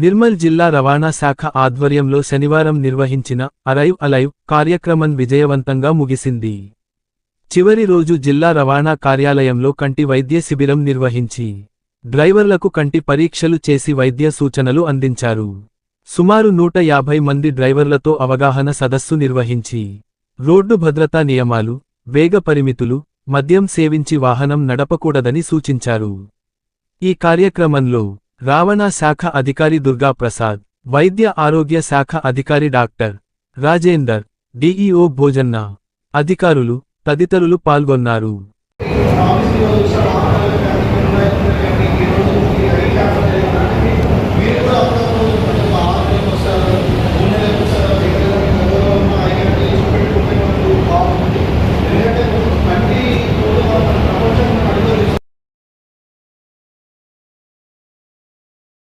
నిర్మల్ జిల్లా రవాణా శాఖ ఆధ్వర్యంలో శనివారం నిర్వహించిన అరైవ్ అలైవ్ కార్యక్రమం విజయవంతంగా ముగిసింది. చివరి రోజు జిల్లా రవాణా కార్యాలయంలో కంటి వైద్య శిబిరం నిర్వహించి డ్రైవర్లకు కంటి పరీక్షలు చేసి వైద్య సూచనలు అందించారు. సుమారు 150 మంది డ్రైవర్లతో అవగాహన సదస్సు నిర్వహించి రోడ్డు భద్రతా నియమాలు, వేగ పరిమితులు, మద్యం సేవించి వాహనం నడపకూడదని సూచించారు. ఈ కార్యక్రమంలో రవాణా శాఖ అధికారి దుర్గా ప్రసాద్, వైద్య ఆరోగ్య శాఖ అధికారి డాక్టర్ రాజేందర్, డిఇఓ భోజన్న, అధికారులు తదితరులు పాల్గొన్నారు.